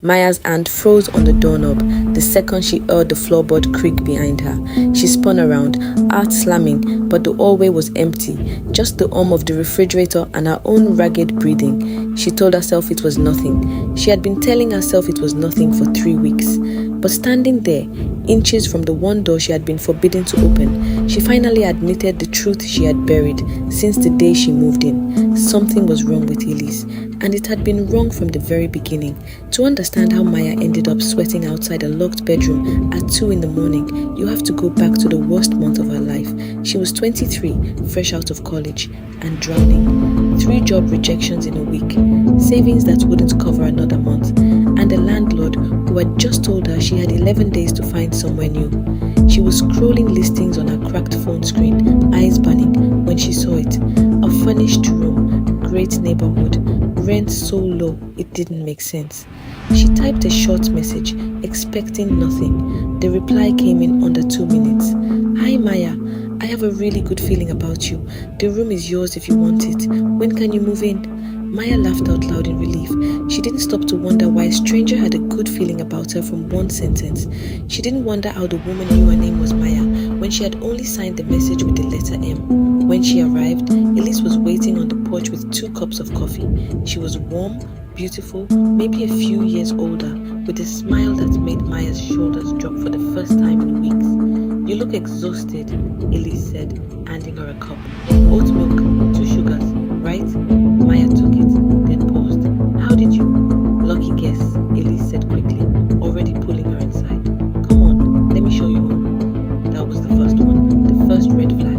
Maya's hand froze on the doorknob the second she heard the floorboard creak behind her. She spun around, heart slamming, but the hallway was empty, just the hum of the refrigerator and her own ragged breathing. She told herself it was nothing. She had been telling herself it was nothing for 3 weeks. But standing there, inches from the one door she had been forbidden to open, she finally admitted the truth she had buried since the day she moved in. Something was wrong with Elise, and it had been wrong from the very beginning. To understand how Maya ended up sweating outside a locked bedroom at 2 in the morning, you have to go back to the worst month of her life. She was 23, fresh out of college, and drowning. 3 job rejections in a week, savings that wouldn't cover another month, and a landlord who had just told her she had 11 days to find somewhere new. She was scrolling listings on her cracked phone screen, eyes burning, when she saw it. A furnished room, great neighborhood, rent so low it didn't make sense. She typed a short message, expecting nothing. The reply came in under 2 minutes. "Hi Maya, I have a really good feeling about you. The room is yours if you want it. When can you move in?" Maya laughed out loud in relief. She didn't stop to wonder why a stranger had a good feeling about her from one sentence. She didn't wonder how the woman knew her name was Maya when she had only signed the message with the letter M. When she arrived, Elise was waiting on the porch with 2 cups of coffee. She was warm, beautiful, maybe a few years older, with a smile that made Maya's shoulders drop for the first time in weeks. "You look exhausted," Elise said, handing her a cup. "Oat milk, 2 sugars, right?" Maya took it, then paused. "How did you?" "Lucky guess," Elise said quickly, already pulling her inside. "Come on, let me show you home." That was the first one, the first red flag.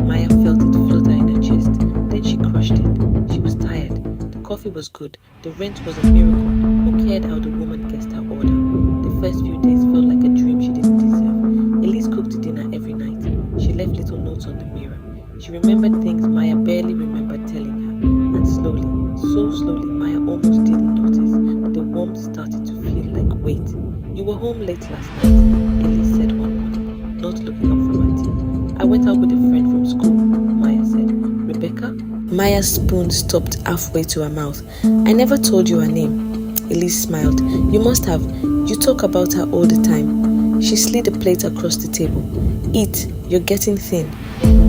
Maya felt it flutter in her chest. Then she crushed it. She was tired. The coffee was good. The rent was a miracle. Who cared how the woman guessed her order? The first few days felt like a dream she didn't deserve. Elise cooked dinner every night. She left little notes on the mirror. She remembered things Maya barely remembered telling her. And slowly, so slowly, Maya almost didn't notice. The warmth started to feel like weight. "You were home late last night," Elise said one morning, not looking up from her tea. "I went out with a friend from school," Maya said. "Rebecca?" Maya's spoon stopped halfway to her mouth. "I never told you her name." Elise smiled. "You must have. You talk about her all the time." She slid a plate across the table. "Eat, you're getting thin."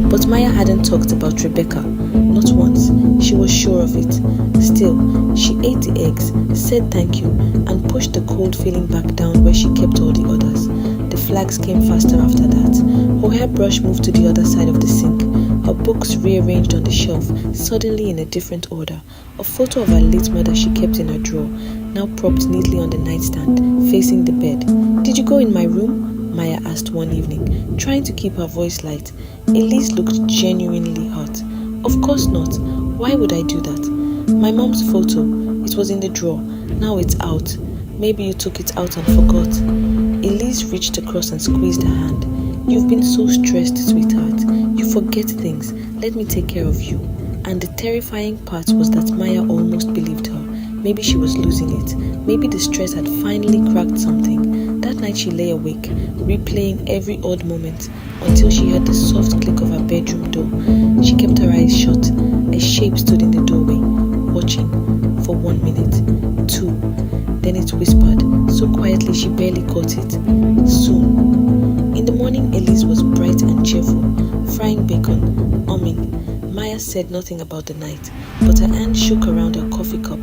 But Maya hadn't talked about Rebecca, not once. She was sure of it. Still, she ate the eggs, said thank you, and pushed the cold feeling back down where she kept all the others. The flags came faster after that. Her hairbrush moved to the other side of the sink. Her books rearranged on the shelf, suddenly in a different order. A photo of her late mother she kept in her drawer, now propped neatly on the nightstand, facing the bed. "Did you go in my room?" Maya asked one evening, trying to keep her voice light. Elise looked genuinely hurt. "Of course not. Why would I do that? My mom's photo. It was in the drawer. Now it's out. Maybe you took it out and forgot." Elise reached across and squeezed her hand. "You've been so stressed, sweetheart. You forget things. Let me take care of you." And the terrifying part was that Maya almost believed her. Maybe she was losing it. Maybe the stress had finally cracked something. That night she lay awake, replaying every odd moment until she heard the soft click of her bedroom door. She kept her eyes shut. A shape stood in the doorway, watching for 1 minute, 2. Then it whispered, so quietly she barely caught it. "Soon." In the morning, Elise was bright and cheerful, frying bacon, humming. Maya said nothing about the night, but her hand shook around her coffee cup,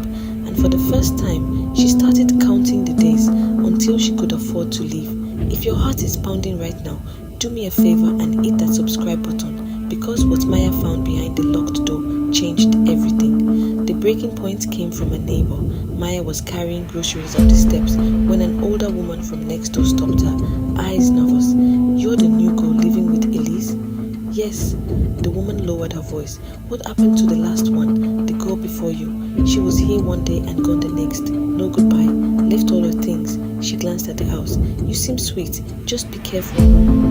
and for the first time, she started counting the days until she could afford to leave. If your heart is pounding right now, do me a favor and hit that subscribe button, because what Maya found behind the locked door changed everything. The breaking point came from a neighbor. Maya was carrying groceries up the steps when an older woman from next door stopped her, eyes nervous. "You're the new girl living with Elise?" "Yes." The woman lowered her voice. "What happened to the last one, the girl before you? She was here one day and gone the next. No goodbye. Left all her things." She glanced at the house. "You seem sweet. Just be careful."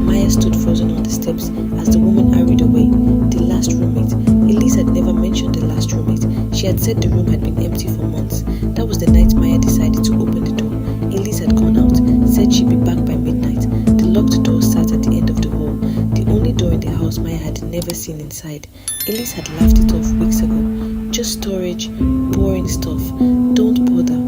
Maya stood frozen on the steps as the woman hurried away. The last roommate. Elise had never mentioned the last roommate. She had said the room had been empty for months. That was the night Maya decided to open the door. Elise had gone out, said she'd be back by midnight. The locked door sat at the end of the hall, the only door in the house Maya had never seen inside. Elise had laughed it off weeks ago. Just storage, boring stuff. Don't bother.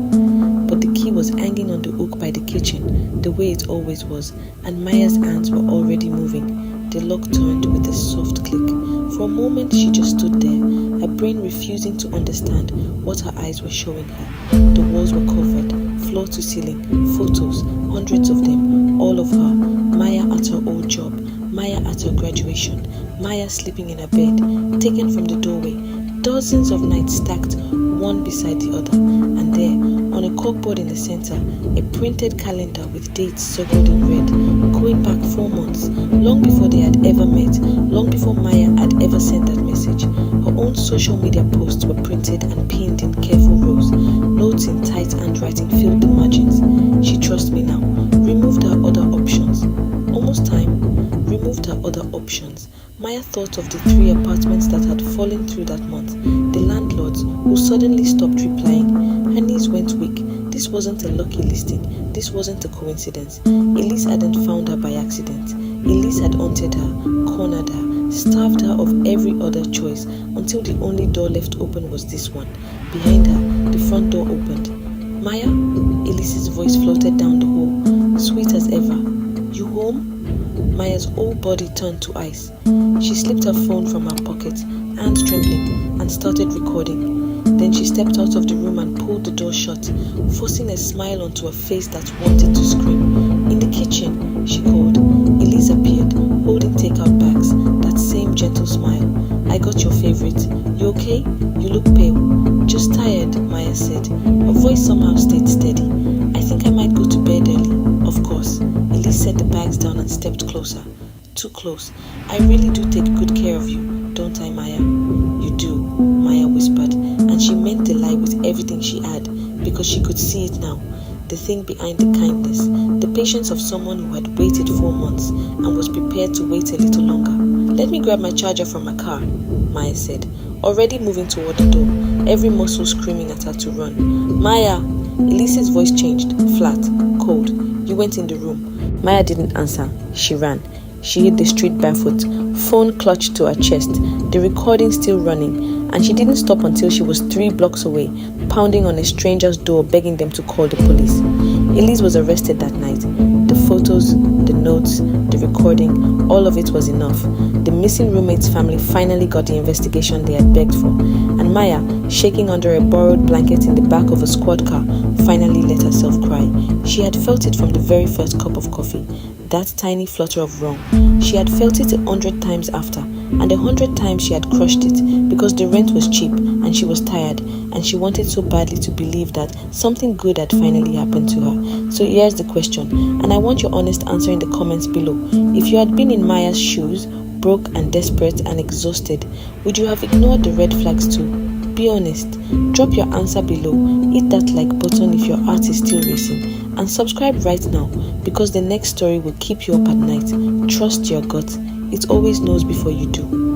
But the key was hanging on the hook by the kitchen, the way it always was, and Maya's hands were already moving. The lock turned with a soft click. For a moment, she just stood there, her brain refusing to understand what her eyes were showing her. The walls were covered, floor to ceiling, photos, hundreds of them, all of her. Maya at her old job, Maya at her graduation, Maya sleeping in her bed, taken from the doorway, dozens of nights stacked, one beside the other, and there, on a corkboard in the center, a printed calendar with dates circled in red, going back 4 months, long before they had ever met, long before Maya had ever sent that message. Her own social media posts were printed and pinned in careful rows. Notes in tight handwriting filled the margins. She trusts me now. Removed her other options. Almost time. Removed her other options. Maya thought of the 3 apartments that had fallen through that month, the landlords who suddenly stopped replying. Her knees went weak. This wasn't a lucky listing. This wasn't a coincidence. Elise hadn't found her by accident. Elise had haunted her, cornered her, starved her of every other choice until the only door left open was this one. Behind her, the front door opened. Maya? Elise's voice floated down the hall, sweet as ever. You home? Maya's whole body turned to ice. She slipped her phone from her pocket, hands trembling, and started recording. Then she stepped out of the room and pulled the door shut, forcing a smile onto a face that wanted to scream. In the kitchen, she called. Elise appeared, holding takeout bags, that same gentle smile. I got your favorite. You okay? You look pale. Just tired, Maya said. Her voice somehow stayed steady. I think I might go to bed early. Of course. Elise set the bags down and stepped closer. Too close. I really do take good care of you, don't I, Maya? You do, Maya whispered, and she meant the lie with everything she had, because she could see it now. The thing behind the kindness, the patience of someone who had waited 4 months and was prepared to wait a little longer. Let me grab my charger from my car, Maya said, already moving toward the door, every muscle screaming at her to run. Maya! Elise's voice changed, flat, cold. You went in the room. Maya didn't answer. She ran. She hit the street barefoot, phone clutched to her chest, the recording still running, and she didn't stop until she was 3 blocks away, pounding on a stranger's door begging them to call the police. Elise was arrested that night. The photos, the notes, the recording, all of it was enough. The missing roommate's family finally got the investigation they had begged for, and Maya, shaking under a borrowed blanket in the back of a squad car, finally let herself cry. She had felt it from the very first cup of coffee. That tiny flutter of wrong. She had felt it 100 times after, and 100 times she had crushed it because the rent was cheap and she was tired and she wanted so badly to believe that something good had finally happened to her. So here's the question, and I want your honest answer in the comments below. If you had been in Maya's shoes, broke and desperate and exhausted, would you have ignored the red flags too? Be honest. Drop your answer below. Hit that like button if your heart is still racing. And subscribe right now, because the next story will keep you up at night. Trust your gut. It always knows before you do.